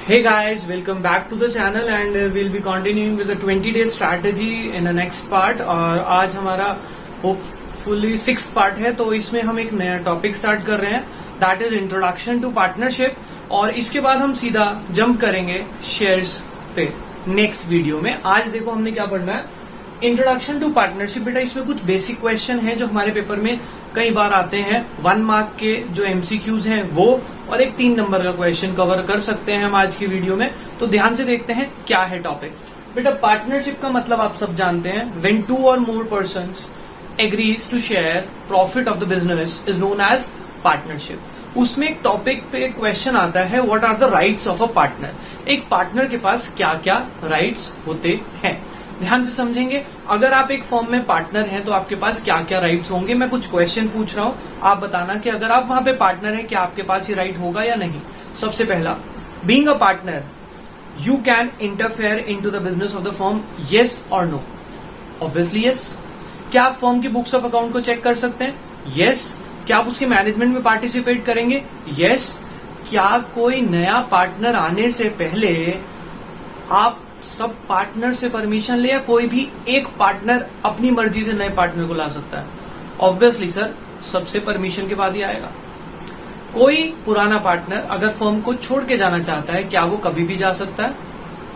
Hey guys, welcome back to the channel and we'll be continuing with the 20-day strategy in the next part। और आज हमारा hopefully 6th part है, तो इसमें हम एक नया टॉपिक स्टार्ट कर रहे हैं, that is introduction to partnership. और इसके बाद हम सीधा जंप करेंगे शेयर्स पे नेक्स्ट वीडियो में। आज देखो हमने क्या पढ़ना है, इंट्रोडक्शन टू पार्टनरशिप। बेटा इसमें कुछ बेसिक क्वेश्चन है जो हमारे पेपर में कई बार आते हैं। 1 मार्क के जो एमसीक्यूज हैं वो, और एक 3 नंबर का क्वेश्चन कवर कर सकते हैं हम आज की वीडियो में। तो ध्यान से देखते हैं क्या है टॉपिक। बेटा पार्टनरशिप का मतलब आप सब जानते हैं, when 2 or more persons agrees to share profit of the business is known as partnership। उसमें एक टॉपिक पे क्वेश्चन आता है, what are the rights of a partner. एक पार्टनर के पास क्या क्या राइट्स होते हैं, ध्यान से समझेंगे। अगर आप एक फर्म में पार्टनर हैं तो आपके पास क्या क्या राइट्स होंगे। मैं कुछ क्वेश्चन पूछ रहा हूं, आप बताना कि अगर आप वहां पे पार्टनर हैं क्या आपके पास ये राइट होगा या नहीं। सबसे पहला, being a partner you can interfere into the business of the firm, yes और नो। Obviously yes. क्या आप फर्म की बुक्स ऑफ अकाउंट को चेक कर सकते हैं? यस। क्या आप उसके मैनेजमेंट में पार्टिसिपेट करेंगे? यस। क्या कोई नया पार्टनर आने से पहले आप सब पार्टनर से परमिशन ले, या कोई भी एक पार्टनर अपनी मर्जी से नए पार्टनर को ला सकता है? ऑब्वियसली सर, सबसे परमिशन के बाद ही आएगा। कोई पुराना पार्टनर अगर फर्म को छोड़ के जाना चाहता है, क्या वो कभी भी जा सकता है?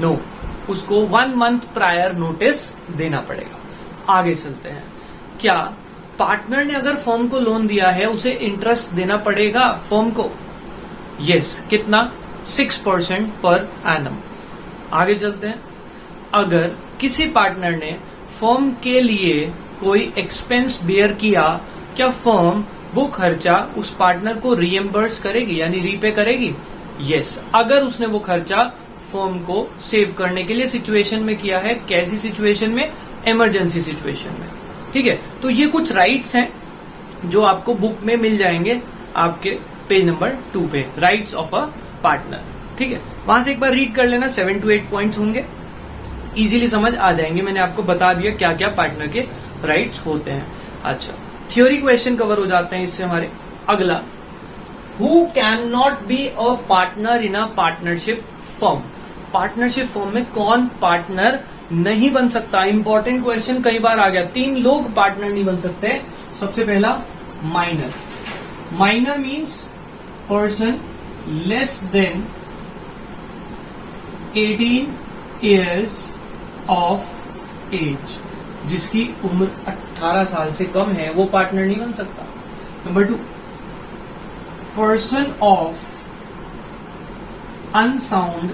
नो, उसको 1 मंथ प्रायर नोटिस देना पड़ेगा। आगे चलते हैं। क्या पार्टनर ने अगर फर्म को लोन दिया है उसे इंटरेस्ट देना पड़ेगा फर्म को? यस। कितना? 6% पर एनम। आगे चलते हैं। अगर किसी पार्टनर ने फर्म के लिए कोई एक्सपेंस बेयर किया, क्या फर्म वो खर्चा उस पार्टनर को रीएम्बर्स करेगी, यानी रीपे करेगी? यस। अगर उसने वो खर्चा फर्म को सेव करने के लिए सिचुएशन में किया है। कैसी सिचुएशन में? इमरजेंसी सिचुएशन में। ठीक है, तो ये कुछ राइट्स हैं जो आपको बुक में मिल जाएंगे, आपके पेज नंबर 2 पे, राइट्स ऑफ अ पार्टनर। ठीक है, वहां से एक बार रीड कर लेना, 7 to 8 पॉइंट्स होंगे, इजीली समझ आ जाएंगे। मैंने आपको बता दिया क्या क्या पार्टनर के राइट्स होते हैं। अच्छा, थ्योरी क्वेश्चन कवर हो जाते हैं इससे हमारे। अगला, who can not be a partner in a partnership firm. Partnership firm में कौन पार्टनर नहीं बन सकता? इंपॉर्टेंट क्वेश्चन कई बार आ गया। 3 लोग पार्टनर नहीं बन सकते। सबसे पहला, minor. Minor means person less than 18 years of age, जिसकी उम्र 18 साल से कम है, वो पार्टनर नहीं बन सकता। Number 2, person of unsound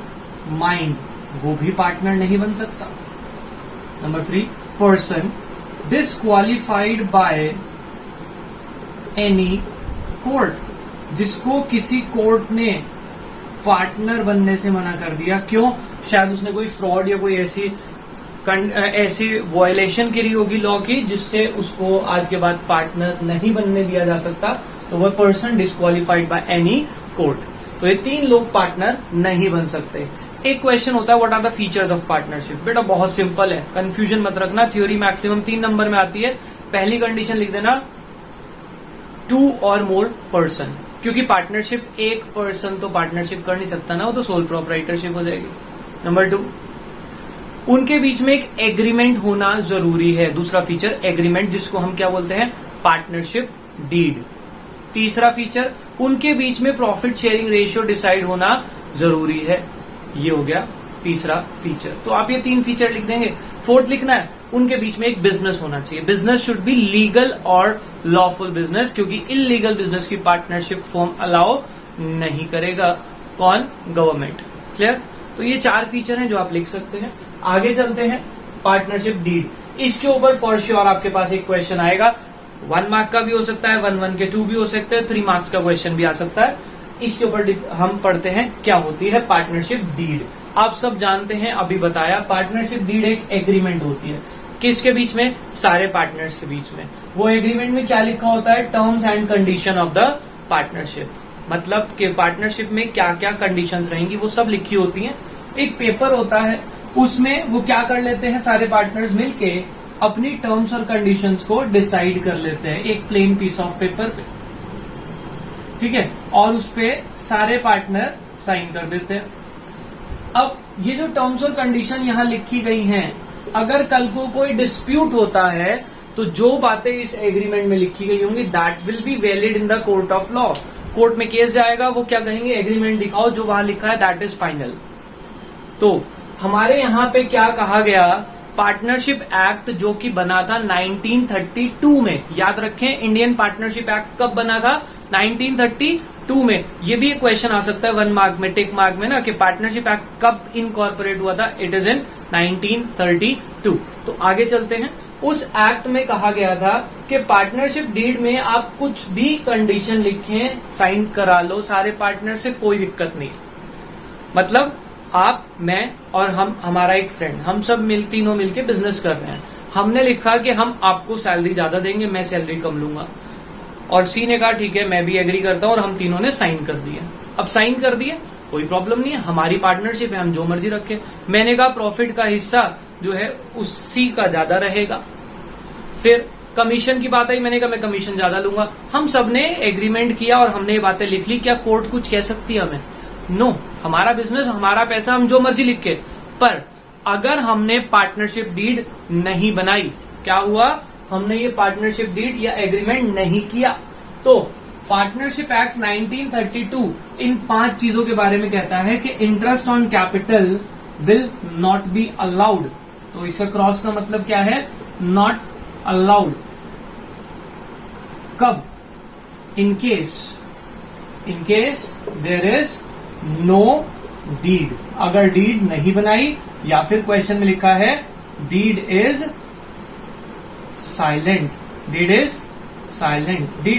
mind, वो भी पार्टनर नहीं बन सकता। Number 3, person disqualified by any court, जिसको किसी कोर्ट ने पार्टनर बनने से मना कर दिया। क्यों? शायद उसने कोई फ्रॉड या कोई ऐसी वॉयलेशन करी होगी लॉ की, जिससे उसको आज के बाद पार्टनर नहीं बनने दिया जा सकता, तो वह person disqualified by any court. तो ये 3 लोग पार्टनर नहीं बन सकते। एक क्वेश्चन होता है, what are the features of partnership. बेटा बहुत सिंपल है, कंफ्यूजन मत रखना। थ्योरी मैक्सिमम 3 नंबर में आती है। पहली कंडीशन लिख देना, 2 or more पर्सन, क्योंकि पार्टनरशिप एक पर्सन तो पार्टनरशिप कर नहीं सकता ना, वो तो सोल प्रोप्राइटरशिप हो जाएगी। नंबर 2, उनके बीच में एक एग्रीमेंट होना जरूरी है। दूसरा फीचर, एग्रीमेंट, जिसको हम क्या बोलते हैं? Partnership deed. तीसरा फीचर, उनके बीच में प्रॉफिट शेयरिंग रेशियो डिसाइड होना जरूरी है। ये हो गया तीसरा फीचर। तो आप ये 3 फीचर लिख देंगे। 4th लिखना है, उनके बीच में एक बिजनेस होना चाहिए। बिजनेस शुड बी लीगल और लॉफुल बिजनेस, क्योंकि इलीगल बिजनेस की पार्टनरशिप फॉर्म अलाउ नहीं करेगा। कौन? गवर्नमेंट। क्लियर? तो ये 4 फीचर हैं जो आप लिख सकते हैं। आगे चलते हैं, पार्टनरशिप डीड। इसके ऊपर फॉर श्योर आपके पास एक क्वेश्चन आएगा। 1 मार्क का भी हो सकता है, 1 के 2 भी हो सकते हैं, 3 मार्क्स का क्वेश्चन भी आ सकता है। इसके ऊपर हम पढ़ते हैं क्या होती है पार्टनरशिप डीड। आप सब जानते हैं, अभी बताया, पार्टनरशिप डीड एक एग्रीमेंट होती है। किसके बीच में? सारे पार्टनर्स के बीच में। वो एग्रीमेंट में क्या लिखा होता है? Terms and condition of the partnership, मतलब कि पार्टनरशिप में क्या क्या कंडीशंस रहेंगी वो सब लिखी होती हैं। एक पेपर होता है, उसमें वो क्या कर लेते हैं, सारे पार्टनर्स मिलके अपनी टर्म्स और कंडीशंस को डिसाइड कर लेते हैं एक प्लेन पीस ऑफ पेपर पे। ठीक है, और उस पे सारे पार्टनर साइन कर देते हैं। अब ये जो टर्म्स और कंडीशन यहाँ लिखी गई हैं, अगर कल को कोई डिस्प्यूट होता है तो जो बातें इस एग्रीमेंट में लिखी गई होंगी that will be valid in the court of law. Court में केस जाएगा, वो क्या कहेंगे, एग्रीमेंट दिखाओ, जो वहां लिखा है दैट इज फाइनल। तो हमारे यहाँ पे क्या कहा गया, पार्टनरशिप एक्ट जो कि बना था 1932 में, याद रखें इंडियन पार्टनरशिप एक्ट कब बना था, 1932 में। ये भी एक क्वेश्चन आ सकता है 1 मार्क में, टिक मार्क में ना, कि पार्टनरशिप एक्ट कब इनकॉर्पोरेट हुआ था, इट इज इन 1932। तो आगे चलते हैं। उस एक्ट में कहा गया था कि पार्टनरशिप डीड में आप कुछ भी कंडीशन लिखें, साइन करा लो सारे पार्टनर से, कोई दिक्कत नहीं। मतलब आप, मैं और हमारा एक फ्रेंड, हम सब तीनों मिलके बिजनेस कर रहे हैं। हमने लिखा कि हम आपको सैलरी ज्यादा देंगे, मैं सैलरी कम लूंगा, और सी ने कहा ठीक है मैं भी एग्री करता हूं, और हम तीनों ने साइन कर दिया। अब साइन कर दिए, कोई प्रॉब्लम नहीं है, हमारी पार्टनरशिप है, हम जो मर्जी रखें। मैंने कहा प्रॉफिट का हिस्सा जो है उसी का ज्यादा रहेगा। फिर कमीशन की बात आई, मैंने कहा मैं कमीशन ज्यादा लूंगा। हम सबने एग्रीमेंट किया और हमने ये बातें लिख ली। क्या कोर्ट कुछ कह सकती है हमें? नो, हमारा बिजनेस, हमारा पैसा, हम जो मर्जी लिख के। पर अगर हमने पार्टनरशिप डीड नहीं बनाई, क्या हुआ, हमने ये पार्टनरशिप डीड या एग्रीमेंट नहीं किया, तो पार्टनरशिप एक्ट 1932 इन 5 चीजों के बारे में कहता है कि interest on capital will not be allowed. तो इसका क्रॉस का मतलब क्या है, नॉट अलाउड। कब? In case there is no deed, अगर डीड नहीं बनाई, या फिर क्वेश्चन में लिखा है deed is silent. Deed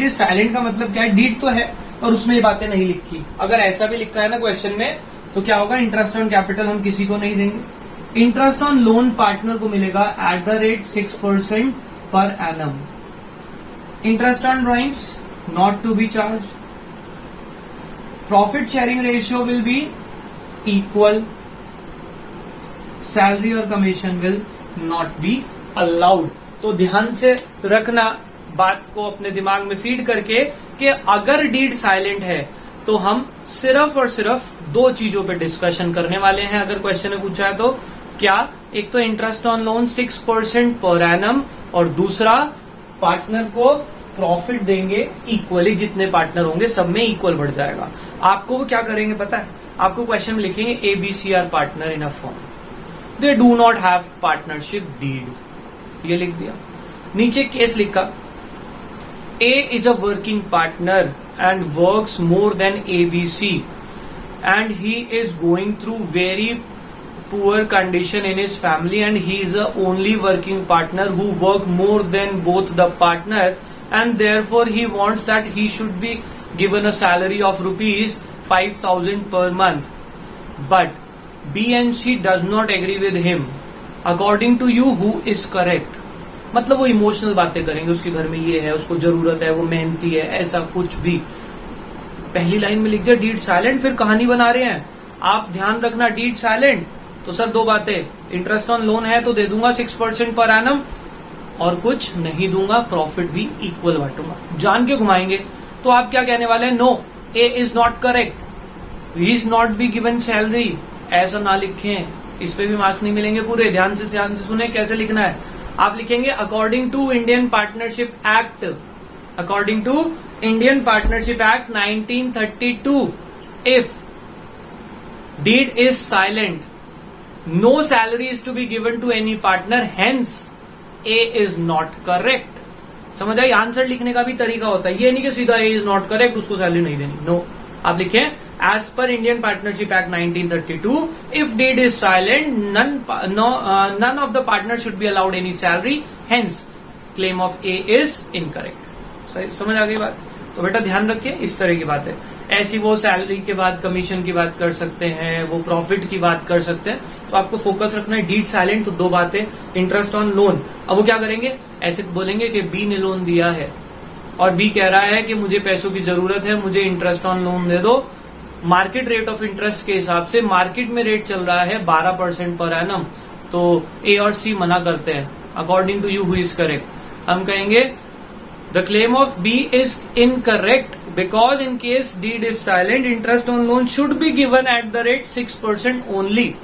is silent का मतलब क्या है, डीड तो है और उसमें ये बातें नहीं लिखी। अगर ऐसा भी लिखा है ना क्वेश्चन में, तो क्या होगा, इंटरेस्ट ऑन कैपिटल हम किसी को नहीं देंगे। इंटरेस्ट ऑन लोन पार्टनर को मिलेगा एट द रेट 6% पर annum. Interest on drawings not to be charge. Profit sharing ratio will be equal. Salary और commission will not be allowed. तो ध्यान से रखना बात को अपने दिमाग में फीड करके कि अगर डीड साइलेंट है तो हम सिर्फ और सिर्फ 2 चीजों पे डिस्कशन करने वाले हैं। अगर क्वेश्चन में पूछा है तो क्या, एक तो interest on loan 6% per annum, और दूसरा पार्टनर को प्रॉफिट देंगे इक्वली, जितने पार्टनर होंगे सब में इक्वल बढ़ जाएगा। आपको वो क्या करेंगे पता है, आपको क्वेश्चन में लिखेंगे ABC are partner in a form, they do not have partnership deed, ये लिख दिया। नीचे केस लिखा, A is a working partner and works more than ABC, and he is going through very poor condition in his family, and he is the only working partner who work more than both the partner, and therefore he wants that he should be given a salary of rupees 5,000 per month. But B and C does not agree with him. According to you, who is correct? मतलब वो emotional बातें करेंगे, उसके घर में ये है, उसको जरूरत है, वो मेहनती है, ऐसा कुछ भी। पहली लाइन में लिख दिया डीड साइलेंट, फिर कहानी बना रहे हैं। आप ध्यान रखना, डीड साइलेंट तो सर 2 बातें, इंटरेस्ट ऑन लोन है तो दे दूंगा 6% पर एनम, और कुछ नहीं दूंगा, प्रॉफिट भी इक्वल बांटूंगा। जान के घुमाएंगे तो आप क्या कहने वाले हैं, no, A is not correct, he is not be given salary, ऐसा ना लिखें, इस पे भी मार्क्स नहीं मिलेंगे पूरे। ध्यान से सुने कैसे लिखना है। आप लिखेंगे according to Indian partnership act, according to Indian partnership act 1932, if deed is silent, no salary is to be given to any partner, hence A is not correct. समझ आई? आंसर लिखने का भी तरीका होता है, ये नहीं कि सीधा ए इज नॉट करेक्ट, उसको सैलरी नहीं देनी। नो, आप लिखें as per Indian partnership act 1932, if deed is silent, none of the partner should be allowed any salary, hence claim of A is incorrect. समझ आ गई बात? तो बेटा ध्यान रखिए, इस तरह की बात है। ऐसी वो सैलरी के बाद कमीशन की बात कर सकते हैं, वो प्रॉफिट की बात कर सकते हैं। तो आपको फोकस रखना है, डीड साइलेंट तो 2 बातें, इंटरेस्ट ऑन लोन। अब वो क्या करेंगे, ऐसे बोलेंगे कि बी ने लोन दिया है और बी कह रहा है कि मुझे पैसों की जरूरत है, मुझे इंटरेस्ट ऑन लोन दे दो। मार्केट रेट ऑफ इंटरेस्ट के हिसाब से मार्केट में रेट चल रहा है 12% पर एनम, तो ए और सी मना करते हैं। According to you who is correct, हम कहेंगे the claim of B is incorrect, because in case deed is silent interest on loan should be given at the rate 6% only.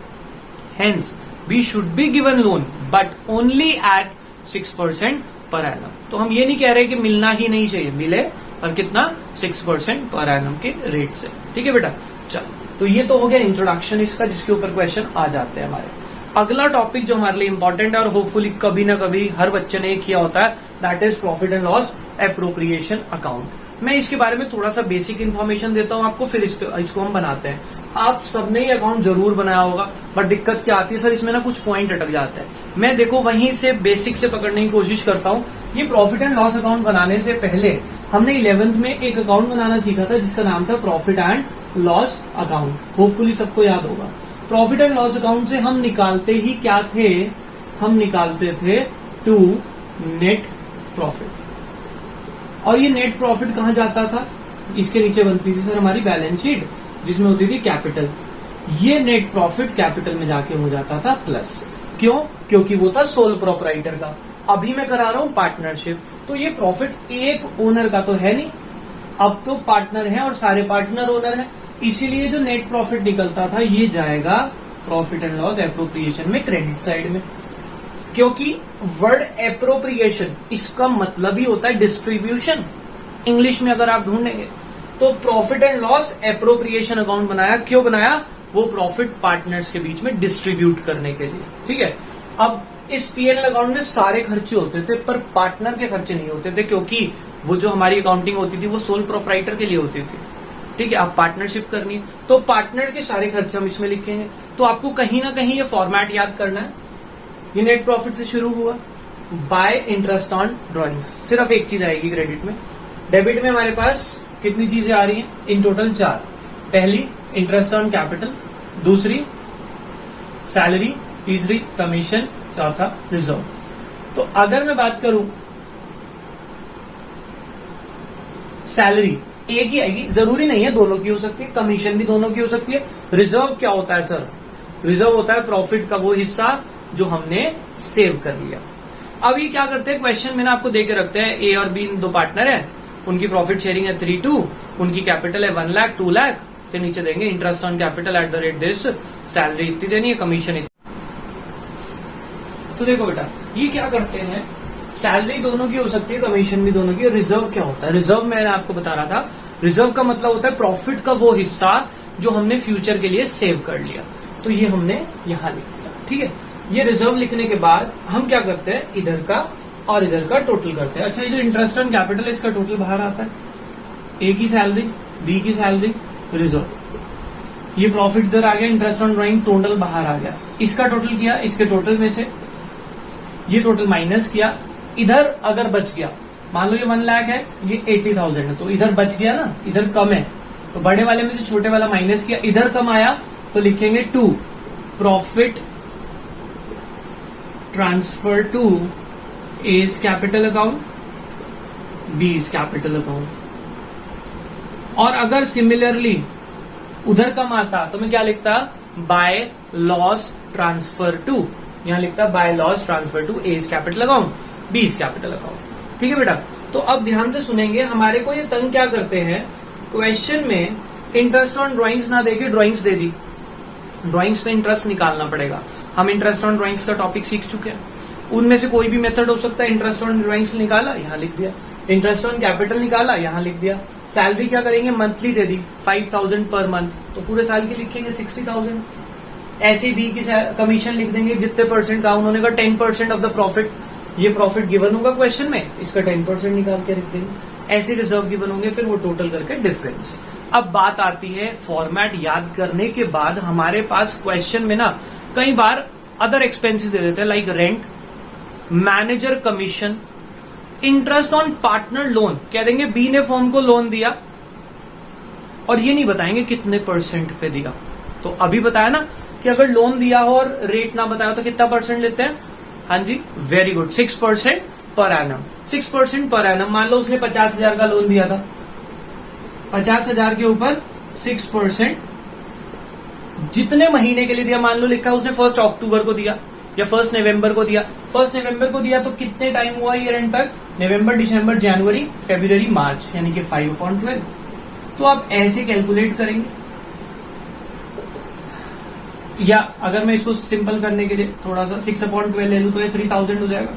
Hence we should be given loan but only at 6% per annum. तो हम ये नहीं कह रहे कि मिलना ही नहीं चाहिए, मिले और कितना 6% पर एनम के रेट से. ठीक है बेटा. चलो, तो ये तो हो गया इंट्रोडक्शन इसका, जिसके ऊपर क्वेश्चन आ जाते हैं हमारे. अगला टॉपिक जो हमारे लिए इंपॉर्टेंट है और होपफुली कभी ना कभी हर बच्चे ने किया होता है, that is profit and loss appropriation account. मैं इसके बारे में थोड़ा सा बेसिक इन्फॉर्मेशन देता हूं आपको, फिर इसको हम बनाते हैं. आप सबने ये अकाउंट जरूर बनाया होगा, बट दिक्कत क्या आती है सर, इसमें ना कुछ पॉइंट अटक जाता है. मैं देखो वहीं से बेसिक से पकड़ने की कोशिश करता हूं. ये प्रॉफिट एंड लॉस अकाउंट बनाने से पहले हमने 11th में एक अकाउंट बनाना सीखा था जिसका नाम था profit and loss account. Hopefully सबको याद होगा. प्रॉफिट एंड लॉस अकाउंट से हम निकालते ही क्या थे, हम निकालते थे टू नेट प्रॉफिट. और ये नेट प्रॉफिट कहां जाता था, इसके नीचे बनती थी सर हमारी बैलेंस शीट जिसमें होती थी कैपिटल. ये नेट प्रॉफिट कैपिटल में जाके हो जाता था प्लस. क्यों? क्योंकि वो था सोल प्रोपराइटर का. अभी मैं करा रहा हूं पार्टनरशिप, तो ये प्रॉफिट एक ओनर का तो है नहीं, अब तो पार्टनर है और सारे पार्टनर ओनर है. इसीलिए जो नेट प्रॉफिट निकलता था ये जाएगा प्रॉफिट एंड लॉस एप्रोप्रिएशन में, क्रेडिट साइड में. क्योंकि वर्ड एप्रोप्रिएशन इसका मतलब ही होता है डिस्ट्रीब्यूशन. इंग्लिश में अगर आप ढूंढेंगे तो profit and loss appropriation account बनाया. क्यों बनाया? वो प्रॉफिट पार्टनर्स के बीच में डिस्ट्रीब्यूट करने के लिए. ठीक है. अब इस पीएनएल अकाउंट में सारे खर्चे होते थे पर पार्टनर के खर्चे नहीं होते थे, क्योंकि वो जो हमारी अकाउंटिंग होती थी वो सोल प्रोपराइटर के लिए होती थी. ठीक है. आप पार्टनरशिप करनी है तो पार्टनर के सारे खर्चे हम इसमें लिखेंगे. तो आपको कहीं ना कहीं ये फॉर्मेट याद करना है. ये नेट प्रॉफिट से शुरू हुआ, बाय इंटरेस्ट ऑन ड्रॉइंग्स. सिर्फ एक चीज आएगी क्रेडिट में. डेबिट में हमारे पास कितनी चीजें आ रही हैं? In total 4. पहली इंटरेस्ट ऑन कैपिटल, दूसरी सैलरी, तीसरी कमीशन, चौथा रिजर्व. तो अगर मैं बात करूं सैलरी एक ही आएगी, जरूरी नहीं है दोनों की हो सकती है, कमीशन भी दोनों की हो सकती है. रिजर्व क्या होता है सर? रिजर्व होता है प्रॉफिट का वो हिस्सा जो हमने सेव कर लिया. अभी क्या करते हैं, क्वेश्चन में ना आपको देके रखते हैं ए और बी दो पार्टनर है, उनकी प्रॉफिट शेयरिंग है 3-2, उनकी कैपिटल है 1 लाख 2 लाख, फिर नीचे देंगे interest on capital eight the rate this, salary इतनी देनी है, कमीशन इतनी. तो देखो बेटा ये क्या करते हैं, सैलरी दोनों की हो सकती है, कमीशन भी दोनों की. रिजर्व क्या होता है? रिजर्व मैंने आपको बता रहा था, रिजर्व का मतलब होता है प्रॉफिट का वो हिस्सा जो हमने फ्यूचर के लिए सेव कर लिया. तो ये हमने यहां लिख दिया. ठीक है. ये रिजर्व लिखने के बाद हम क्या करते हैं, इधर का और इधर का टोटल करते हैं. अच्छा, ये जो इंटरेस्ट ऑन कैपिटल है इसका टोटल बाहर आता है. ए की सैलरी, बी की सैलरी, रिजर्व. ये प्रॉफिट इधर आ गया, इंटरेस्ट ऑन ड्राइंग टोटल बाहर आ गया. इसका टोटल किया, इसके टोटल में से ये टोटल माइनस किया. इधर अगर बच गया, मान लो ये 1 लाख है, ये 80,000 है, तो इधर बच गया ना, इधर कम है तो बड़े वाले में से छोटे वाला माइनस किया. इधर कम आया तो लिखेंगे 2 profit transfer to A's capital account, B's इज कैपिटल अकाउंट. और अगर सिमिलरली उधर कम आता तो मैं क्या लिखता, बाय लॉस ट्रांसफर टू. यहां लिखता by loss transfer to A's capital account, B's इज कैपिटल अकाउंट. ठीक है बेटा. तो अब ध्यान से सुनेंगे, हमारे को ये तंग क्या करते हैं, क्वेश्चन में इंटरेस्ट ऑन ड्राइंग्स ना देके ड्राइंग्स दे दी, ड्राइंग्स पे इंटरेस्ट निकालना पड़ेगा. हम इंटरेस्ट ऑन ड्राइंग्स का टॉपिक सीख चुके हैं. उनमें से कोई भी मेथड हो सकता है. इंटरेस्ट ऑन ड्राइंग्स निकाला, यहां लिख दिया. इंटरेस्ट ऑन कैपिटल निकाला, यहां लिख दिया. सैलरी क्या करेंगे, मंथली दे दी 5,000 पर मंथ, तो पूरे साल की लिखेंगे 60,000. ऐसे बी की कमीशन लिख देंगे, जितने परसेंट का उन्होंने कहा 10% ऑफ द प्रॉफिट. ये प्रॉफिट गिवन होगा क्वेश्चन में, इसका 10% निकाल के रख देंगे. ऐसे रिजर्व गिवन होंगे, फिर वो टोटल करके डिफरेंस. अब बात आती है फॉर्मेट याद करने के बाद हमारे पास क्वेश्चन में ना कई बार अदर एक्सपेंसेस दे देते हैं, like rent, manager commission, interest on partner loan. कह देंगे बी ने फर्म को लोन दिया और ये नहीं बताएंगे कितने परसेंट पे दिया. तो अभी बताया ना कि अगर लोन दिया हो और रेट ना बताया तो कितना परसेंट लेते हैं. हाँ जी, very good, 6% per annum. 6% per annum. मान लो उसने 50,000 का लोन दिया था, 50,000 के ऊपर 6% जितने महीने के लिए दिया, मान लो लिखा उसने 1 अक्टूबर को दिया या 1 नवंबर को दिया. 1 नवंबर को दिया तो कितने टाइम हुआ ईयर एंड तक, नवंबर, दिसंबर, जनवरी, फरवरी, मार्च, यानी कि 5/12. तो आप ऐसे कैलकुलेट करेंगे, या अगर मैं इसको सिंपल करने के लिए थोड़ा सा 6/12 ले लूं तो ये 3000 हो जाएगा।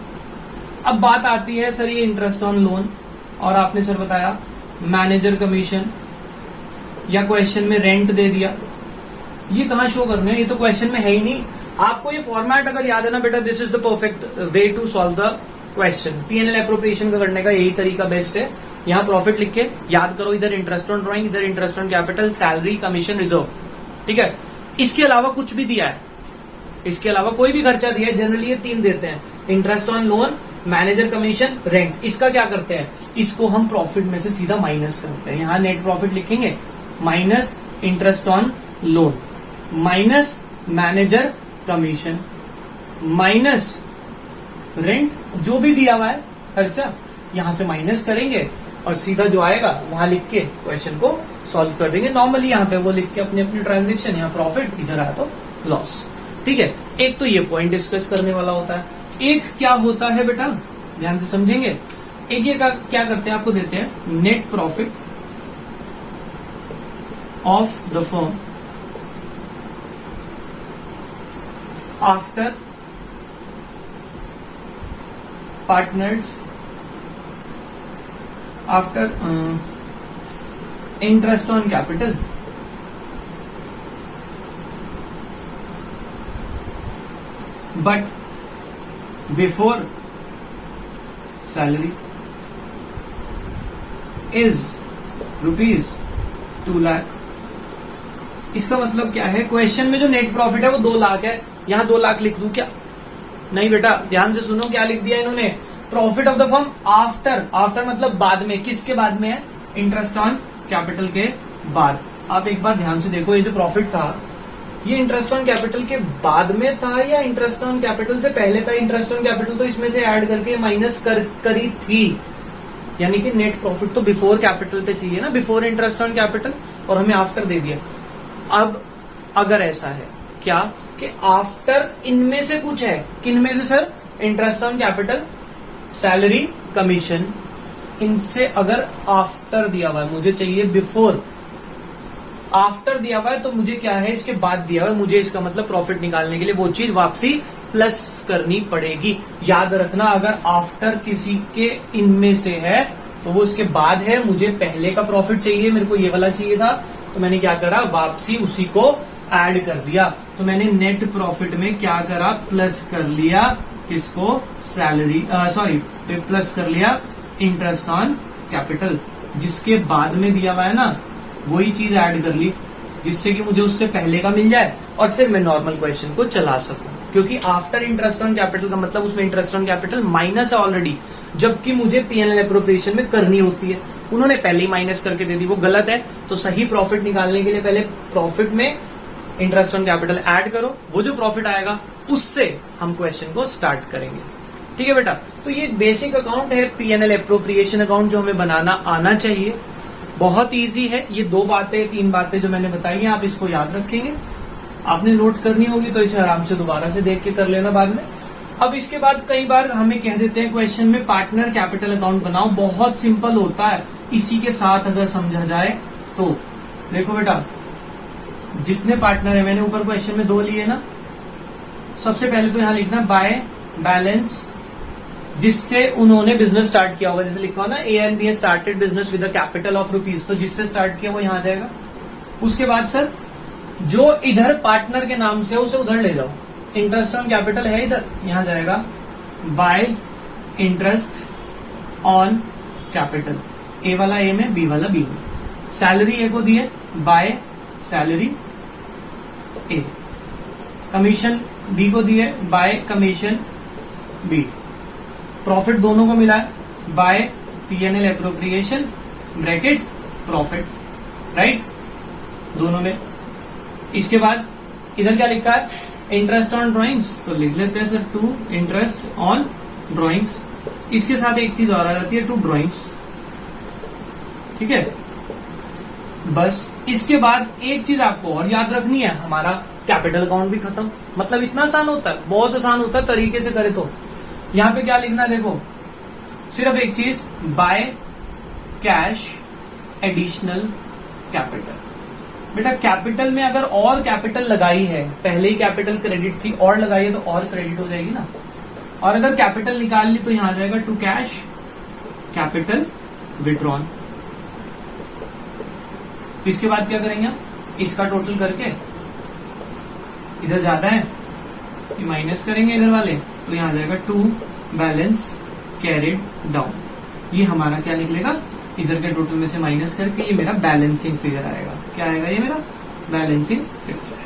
अब बात आती है सर ये इंटरेस्ट ऑन लोन, और आपने सर बताया मैनेजर कमीशन, या क्वेश्चन में रेंट दे दिया, ये कहां शो करना है, ये तो क्वेश्चन में है ही नहीं। आपको ये फॉर्मेट अगर याद है ना बेटा, this is the perfect way to solve the question. PNL appropriation का करने का यही तरीका बेस्ट है। यहाँ प्रॉफिट लिख के याद करो, इधर इंटरेस्ट ऑन ड्राइंग, इधर interest on capital, salary, commission, reserve, ठीक है। इसके अलावा कुछ भी दिया है, इसके अलावा कोई भी खर्चा दिया है, जनरली ये 3 देते हैं, interest on loan, manager commission, rent. इसका क्या करते हैं, इसको हम प्रॉफिट में से सीधा माइनस करते हैं। यहाँ नेट प्रॉफिट लिखेंगे minus interest on loan, minus manager commission, minus rent, जो भी दिया हुआ है खर्चा, यहां से माइनस करेंगे और सीधा जो आएगा वहां लिख के क्वेश्चन को सॉल्व कर देंगे। नॉर्मली यहाँ पे वो लिख के अपनी अपनी ट्रांजेक्शन, यहाँ प्रॉफिट, इधर आया तो लॉस, ठीक है। एक तो ये पॉइंट डिस्कस करने वाला होता है। एक क्या होता है बेटा, ध्यान से समझेंगे, एक ये क्या करते हैं, आपको देते हैं net profit of the firm after partners, after interest on capital, but before salary is ₹2 lakh. इसका मतलब क्या है, क्वेश्चन में जो नेट प्रॉफिट है वो 2 लाख है, यहां 2 लाख लिख दूं क्या? नहीं बेटा, ध्यान से सुनो, क्या लिख दिया इन्होंने, profit of the firm after, after मतलब बाद में, किसके बाद में है, इंटरेस्ट ऑन कैपिटल के बाद। आप एक बार ध्यान से देखो, ये जो प्रॉफिट था ये इंटरेस्ट ऑन कैपिटल के बाद में था या इंटरेस्ट ऑन कैपिटल से पहले था? इंटरेस्ट ऑन कैपिटल तो इसमें से ऐड करके माइनस करी थी, यानी कि नेट प्रॉफिट तो बिफोर कैपिटल पे चाहिए ना, बिफोर इंटरेस्ट ऑन कैपिटल, और हमें आफ्टर दे दिया। अब अगर ऐसा है क्या कि आफ्टर इनमें से कुछ है, किनमें से sir, interest on capital, salary, commission, इनसे अगर आफ्टर दिया हुआ है, मुझे चाहिए बिफोर, आफ्टर दिया हुआ है तो मुझे क्या है, इसके बाद दिया हुआ है, मुझे इसका मतलब प्रॉफिट निकालने के लिए वो चीज वापसी प्लस करनी पड़ेगी। याद रखना, अगर आफ्टर किसी के इनमें से है तो वो इसके बाद है, मुझे पहले का प्रॉफिट चाहिए, मेरे को ये वाला चाहिए था, तो मैंने क्या करा, वापसी उसी को ऐड कर दिया। तो मैंने नेट प्रॉफिट में क्या करा, प्लस कर लिया किसको, सैलरी, सॉरी प्लस कर लिया इंटरेस्ट ऑन कैपिटल, जिसके बाद में दिया हुआ है ना, वही चीज ऐड कर ली, जिससे कि मुझे उससे पहले का मिल जाए और फिर मैं नॉर्मल क्वेश्चन को चला सकूं। क्योंकि आफ्टर इंटरेस्ट ऑन कैपिटल का मतलब उसमें इंटरेस्ट ऑन कैपिटल माइनस है ऑलरेडी, जबकि मुझे पीएनएल एप्रोप्रिएशन में करनी होती है, उन्होंने पहले ही माइनस करके दे दी, वो गलत है। तो सही प्रॉफिट निकालने के लिए पहले प्रॉफिट में इंटरेस्ट ऑन कैपिटल ऐड करो, वो जो प्रॉफिट आएगा उससे हम क्वेश्चन को स्टार्ट करेंगे, ठीक है बेटा। तो ये बेसिक अकाउंट है, पीएनएल एप्रोप्रिएशन अकाउंट, जो हमें बनाना आना चाहिए, बहुत इजी है। ये 3 बातें जो मैंने बताई हैं, आप इसको याद रखेंगे, आपने नोट करनी होगी तो इसे आराम से दोबारा से देख के कर लेना बाद में। अब इसके बाद कई बार हमें कह देते हैं क्वेश्चन में पार्टनर कैपिटल अकाउंट बनाओ, बहुत सिंपल होता है, इसी के साथ अगर समझा जाए तो। देखो बेटा, जितने पार्टनर है, मैंने ऊपर क्वेश्चन में 2 लिए ना, सबसे पहले तो यहां लिखना बाय बैलेंस, जिससे उन्होंने बिजनेस स्टार्ट किया होगा, जैसे लिखा हो ना, A and be started business with the capital of ₹, तो जिससे स्टार्ट किया वो यहां आ जाएगा। उसके बाद सर जो इधर पार्टनर के नाम से उसे उधर ले जाओ, इंटरेस्ट ऑन कैपिटल है इधर, यहां जाएगा बाय इंटरेस्ट ऑन कैपिटल, ए वाला ए में, बी वाला बी में। सैलरी ए को दिए by salary A, commission B को दिए बाय कमीशन बी, प्रॉफिट दोनों को मिला है by PNL appropriation bracket profit, right, दोनों में। इसके बाद इधर क्या लिखा है, इंटरेस्ट ऑन ड्राइंग्स, तो लिख लेते हैं सर 2 इंटरेस्ट ऑन ड्राइंग्स। इसके साथ एक चीज और आ जाती है 2 ड्राइंग्स, ठीक है। बस इसके बाद एक चीज आपको और याद रखनी है, हमारा कैपिटल अकाउंट भी खत्म। मतलब इतना आसान होता है, बहुत आसान होता है, तरीके से करे तो। यहां पे क्या लिखना है, देखो सिर्फ एक चीज, बाय कैश एडिशनल कैपिटल। बेटा कैपिटल में अगर और कैपिटल लगाई है, पहले ही कैपिटल क्रेडिट थी और लगाई है तो और क्रेडिट हो जाएगी ना। और अगर कैपिटल निकाल ली तो यहां आ जाएगा टू कैश कैपिटल विड्रॉन। इसके बाद क्या करेंगे हम, इसका टोटल करके इधर ज्यादा है माइनस करेंगे इधर वाले, तो यहां आ जाएगा टू बैलेंस कैरिड डाउन। ये हमारा क्या निकलेगा, इधर के टोटल में से माइनस करके ये मेरा बैलेंसिंग फिगर आएगा। क्या आएगा, ये मेरा बैलेंसिंग फिगर।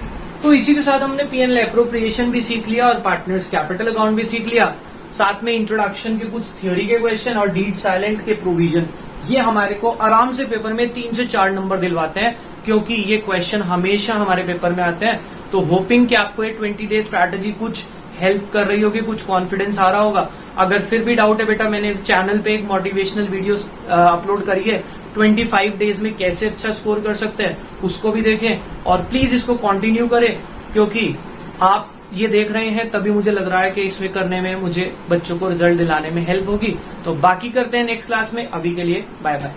तो इसी के साथ हमने P&L एप्रोप्रिएशन भी सीख लिया और पार्टनर्स कैपिटल अकाउंट भी सीख लिया। साथ में इंट्रोडक्शन के कुछ थ्योरी के क्वेश्चन और डीड साइलेंट के प्रोविजन, ये हमारे को आराम से पेपर में 3 से 4 नंबर दिलवाते हैं, क्योंकि ये क्वेश्चन हमेशा हमारे पेपर में आते हैं। तो होपिंग कि आपको ये 20 डे स्ट्रैटेजी कुछ हेल्प कर रही होगी, कुछ कॉन्फिडेंस आ रहा होगा। अगर फिर भी डाउट है बेटा, मैंने चैनल पे एक मोटिवेशनल वीडियो अपलोड करी है 25 डेज में कैसे अच्छा स्कोर कर सकते हैं, उसको भी देखें और प्लीज इसको कंटिन्यू करें, क्योंकि आप ये देख रहे हैं तभी मुझे लग रहा है कि इसमें करने में मुझे बच्चों को रिजल्ट दिलाने में हेल्प होगी। तो बाकी करते हैं नेक्स्ट क्लास में, अभी के लिए बाय बाय।